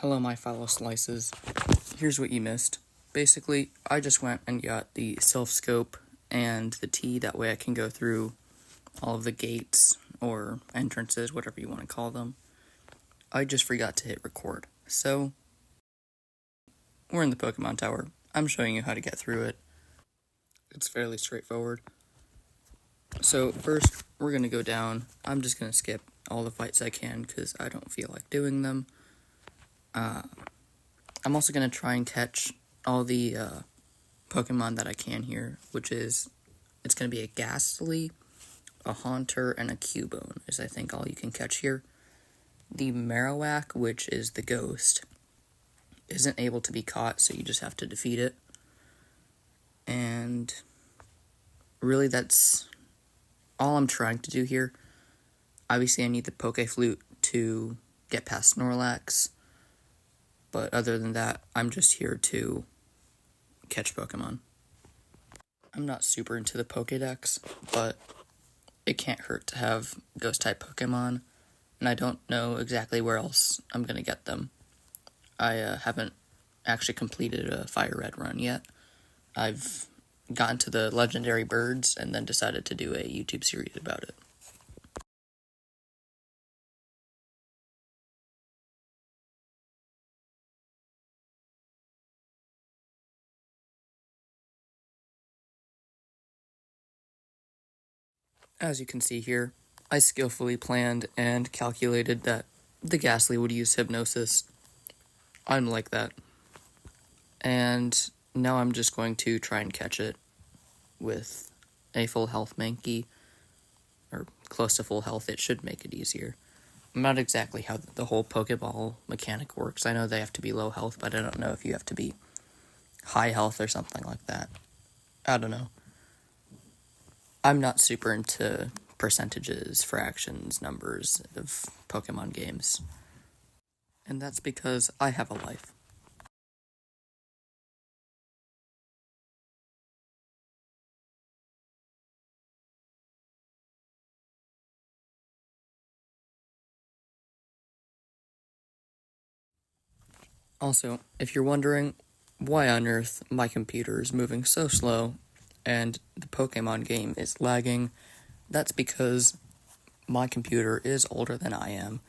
Hello, my fellow slices. Here's what you missed. Basically, I just went and got the self scope and the T, that way I can go through all of the gates or entrances, whatever you want to call them. I just forgot to hit record. So, we're in the Pokemon Tower. I'm showing you how to get through it. It's fairly straightforward. So, first, we're going to go down. I'm just going to skip all the fights I can because I don't feel like doing them. I'm also going to try and catch all the Pokemon that I can here, which is, it's going to be a Ghastly, a Haunter, and a Cubone, is I think all you can catch here. The Marowak, which is the ghost, isn't able to be caught, so you just have to defeat it. And really that's all I'm trying to do here. Obviously I need the Pokeflute to get past Snorlax, but other than that, I'm just here to catch Pokemon. I'm not super into the Pokédex, but it can't hurt to have Ghost-type Pokemon, and I don't know exactly where else I'm going to get them. I haven't actually completed a Fire Red run yet. I've gotten to the legendary birds and then decided to do a YouTube series about it. As you can see here, I skillfully planned and calculated that the Ghastly would use Hypnosis. I'm like that. And now I'm just going to try and catch it with a full health Mankey, or close to full health. It should make it easier. I'm not exactly how the whole Pokeball mechanic works. I know they have to be low health, but I don't know if you have to be high health or something like that. I don't know. I'm not super into percentages, fractions, numbers of Pokemon games. And that's because I have a life. Also, if you're wondering why on earth my computer is moving so slow and the Pokemon game is lagging, that's because my computer is older than I am,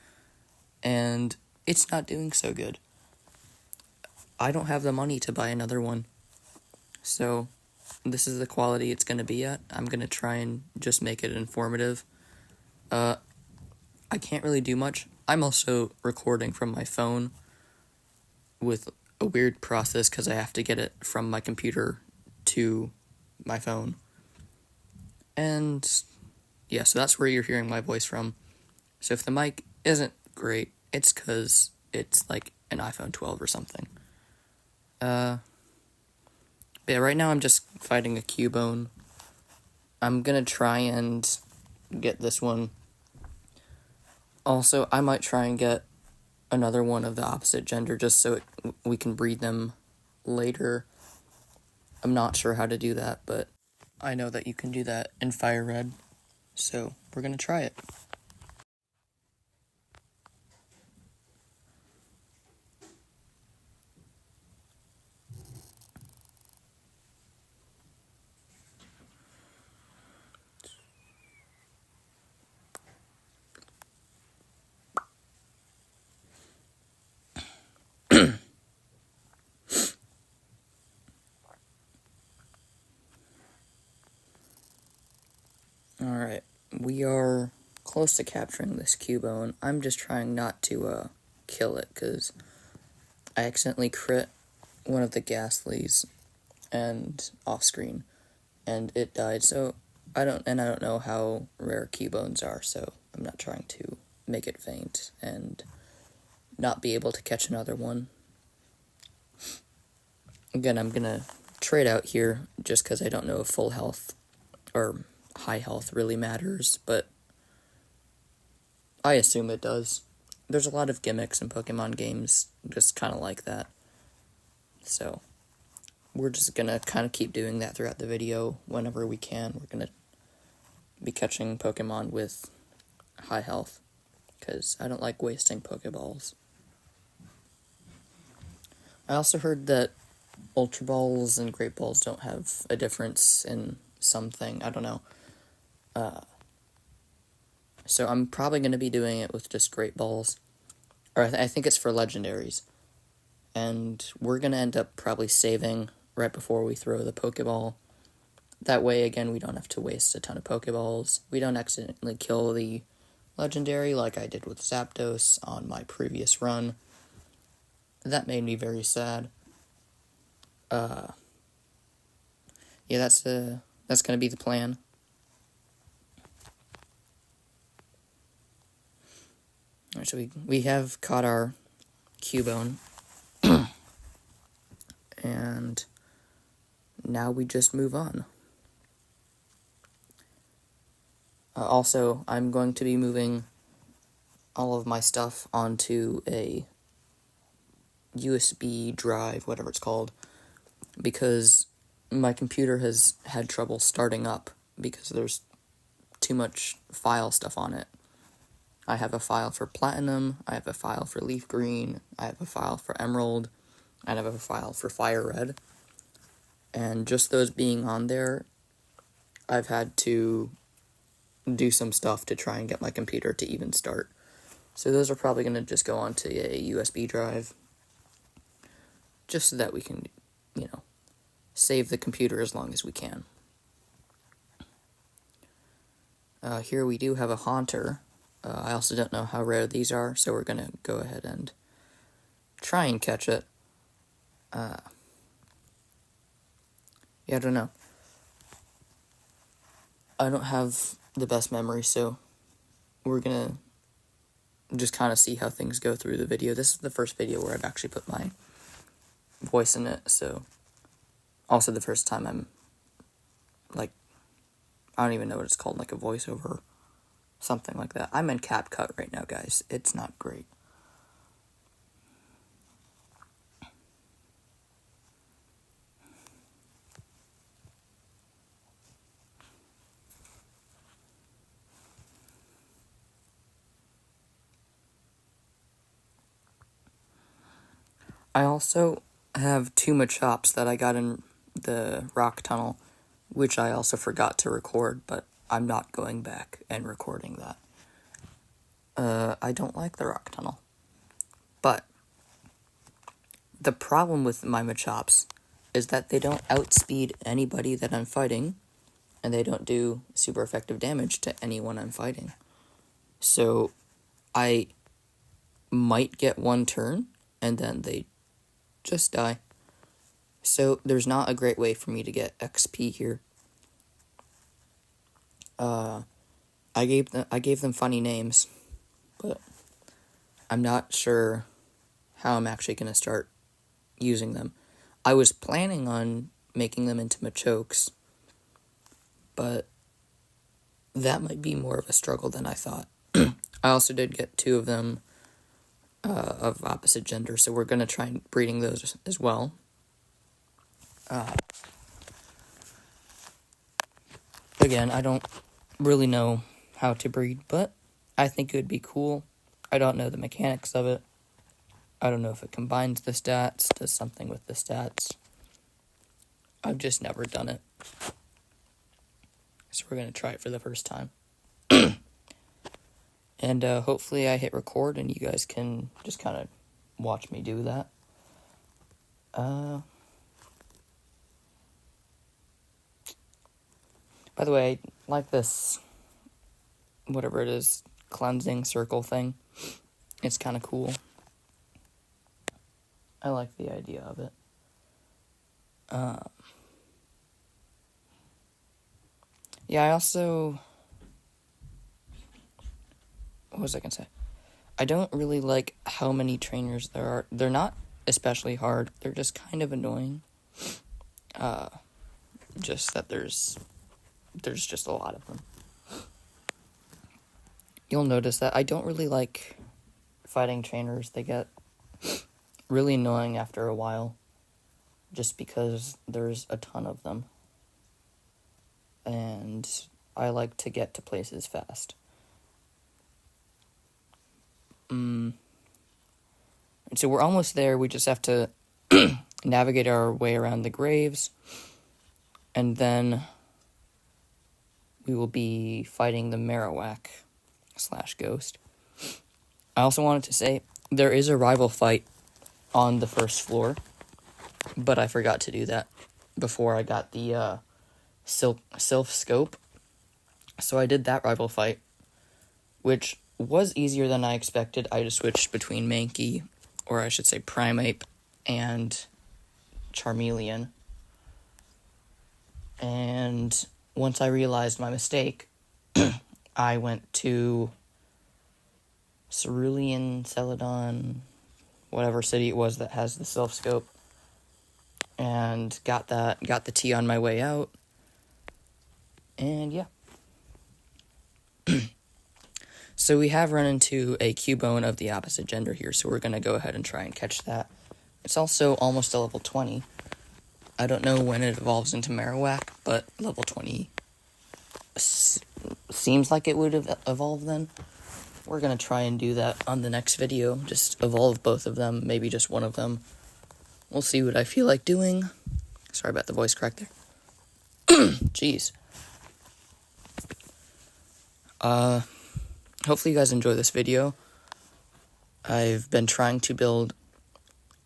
and it's not doing so good. I don't have the money to buy another one, so this is the quality it's going to be at. I'm going to try and just make it informative. I can't really do much. I'm also recording from my phone with a weird process because I have to get it from my computer to my phone. And yeah, so that's where you're hearing my voice from. So if the mic isn't great, it's because it's like an iPhone 12 or something. But yeah, right now I'm just fighting a Cubone. I'm gonna try and get this one. Also, I might try and get another one of the opposite gender just so we can breed them later. I'm not sure how to do that, but I know that you can do that in Fire Red, so we're gonna try it. Alright, we are close to capturing this Cubone. I'm just trying not to kill it, because I accidentally crit one of the Ghastlies and off-screen, and it died, so I don't know how rare Cubones are, so I'm not trying to make it faint and not be able to catch another one. Again, I'm gonna trade out here just because I don't know if full health or high health really matters, but I assume it does. There's a lot of gimmicks in Pokemon games just kind of like that. So, we're just gonna kind of keep doing that throughout the video whenever we can. We're gonna be catching Pokemon with high health, because I don't like wasting Pokeballs. I also heard that Ultra Balls and Great Balls don't have a difference in something. I don't know. So I'm probably going to be doing it with just Great Balls. Or I think it's for legendaries. And we're going to end up probably saving right before we throw the Pokeball. That way, again, we don't have to waste a ton of Pokeballs. We don't accidentally kill the legendary like I did with Zapdos on my previous run. That made me very sad. Yeah, that's going to be the plan. Alright, so we have caught our Cubone. And now we just move on. Also, I'm going to be moving all of my stuff onto a USB drive, whatever it's called, because my computer has had trouble starting up because there's too much file stuff on it. I have a file for Platinum, I have a file for Leaf Green, I have a file for Emerald, I have a file for Fire Red, and just those being on there, I've had to do some stuff to try and get my computer to even start. So those are probably going to just go onto a USB drive, just so that we can, save the computer as long as we can. Here we do have a Haunter. I also don't know how rare these are, so we're going to go ahead and try and catch it. Yeah, I don't know. I don't have the best memory, so we're going to just kind of see how things go through the video. This is the first video where I've actually put my voice in it, so also the first time I'm, I don't even know what it's called, like a voiceover, something like that. I'm in CapCut right now, guys. It's not great. I also have 2 Machops that I got in the rock tunnel, which I also forgot to record, but I'm not going back and recording that. I don't like the rock tunnel. But the problem with my Machops is that they don't outspeed anybody that I'm fighting, and they don't do super effective damage to anyone I'm fighting. So I might get one turn, and then they just die. So there's not a great way for me to get XP here. I gave them funny names, but I'm not sure how I'm actually going to start using them. I was planning on making them into Machokes, but that might be more of a struggle than I thought. I also did get 2 of them of opposite gender, so we're going to try breeding those as well. Again, I don't really know how to breed, but I think it would be cool. I don't know the mechanics of it. I don't know if it combines the stats, does something with the stats. I've just never done it. So we're going to try it for the first time. And hopefully I hit record and you guys can just kind of watch me do that. By the way, I like this, whatever it is, cleansing circle thing. It's kind of cool. I like the idea of it. Yeah, I also... What was I going to say? I don't really like how many trainers there are. They're not especially hard. They're just kind of annoying. Just that there's just a lot of them. You'll notice that I don't really like fighting trainers. They get really annoying after a while, just because there's a ton of them. And I like to get to places fast. So we're almost there. We just have to navigate our way around the graves, and then we will be fighting the Marowak / Ghost. I also wanted to say there is a rival fight on the first floor, but I forgot to do that before I got the Sylph Scope. So I did that rival fight, which was easier than I expected. I just switched between Mankey, or I should say Primeape, and Charmeleon. And once I realized my mistake, I went to Cerulean, Celadon, whatever city it was that has the Sylph Scope, and got the T on my way out, and yeah. So we have run into a Cubone of the opposite gender here, so we're going to go ahead and try and catch that. It's also almost a level 20. I don't know when it evolves into Marowak, but level 20 seems like it would have evolved then. We're going to try and do that on the next video, just evolve both of them, maybe just one of them. We'll see what I feel like doing. Sorry about the voice crack there. Jeez. Hopefully you guys enjoy this video. I've been trying to build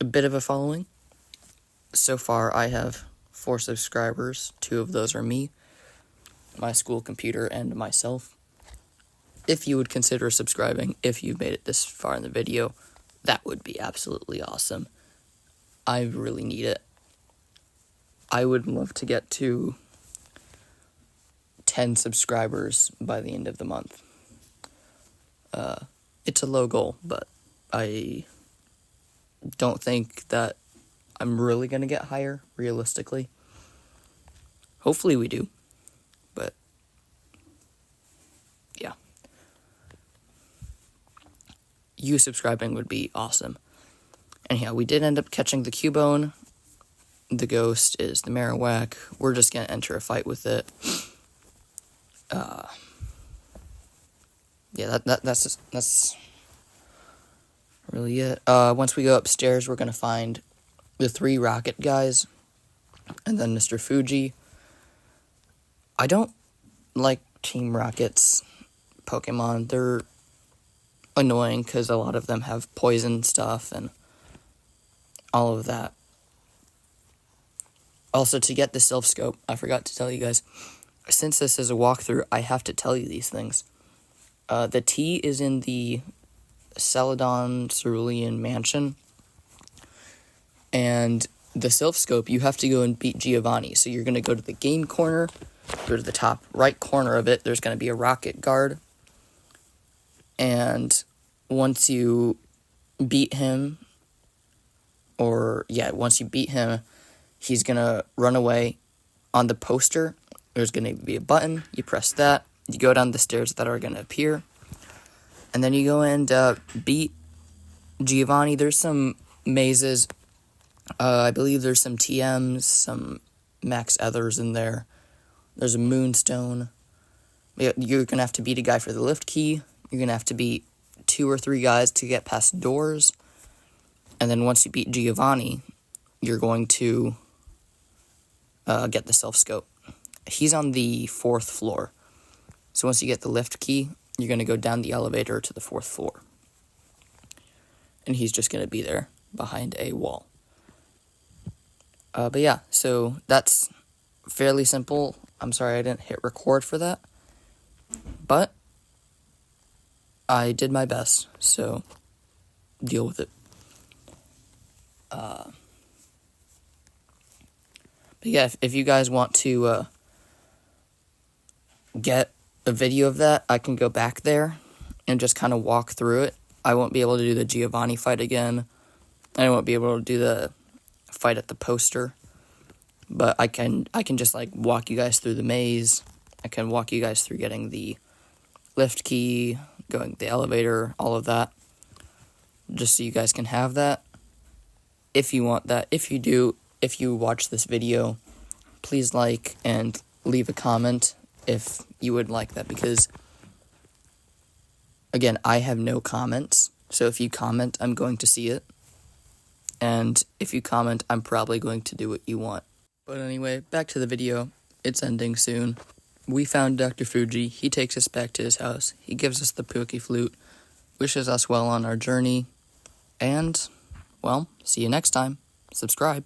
a bit of a following. So far, I have 4 subscribers. 2 of those are me, my school computer, and myself. If you would consider subscribing, if you've made it this far in the video, that would be absolutely awesome. I really need it. I would love to get to 10 subscribers by the end of the month. It's a low goal, but I don't think that I'm really going to get higher, realistically. Hopefully we do, but yeah. You subscribing would be awesome. Anyhow, we did end up catching the Cubone. The Ghost is the Marowak. We're just going to enter a fight with it. Yeah, that's really it. Once we go upstairs, we're going to find the 3 Rocket guys, and then Mr. Fuji. I don't like Team Rocket's Pokemon. They're annoying because a lot of them have poison stuff and all of that. Also, to get the Sylph Scope, I forgot to tell you guys, since this is a walkthrough, I have to tell you these things. The T is in the Celadon Cerulean Mansion, and the Sylph Scope, you have to go and beat Giovanni. So you're going to go to the game corner, go to the top right corner of it, there's going to be a rocket guard, and once you beat him, he's going to run away. On the poster, there's going to be a button, you press that, you go down the stairs that are going to appear, and then you go and beat Giovanni. There's some mazes. I believe there's some TMs, some Max Ethers in there. There's a Moonstone. You're going to have to beat a guy for the lift key. You're going to have to beat 2 or 3 guys to get past doors. And then once you beat Giovanni, you're going to get the Sylph Scope. He's on the 4th floor. So once you get the lift key, you're going to go down the elevator to the 4th floor. And he's just going to be there behind a wall. But yeah, so that's fairly simple. I'm sorry I didn't hit record for that. But I did my best, so deal with it. But yeah, if you guys want to get a video of that, I can go back there and just kind of walk through it. I won't be able to do the Giovanni fight again. I won't be able to do the fight at the poster. But I can just like walk you guys through the maze. I can walk you guys through getting the lift key, going the elevator, all of that. Just so you guys can have that. If you want that. If you watch this video, please like and leave a comment if you would like that, because again, I have no comments, so if you comment, I'm going to see it. and if you comment, I'm probably going to do what you want. But anyway, back to the video. It's ending soon. We found Dr. Fuji. He takes us back to his house. He gives us the Poke Flute, wishes us well on our journey, and, well, see you next time. Subscribe.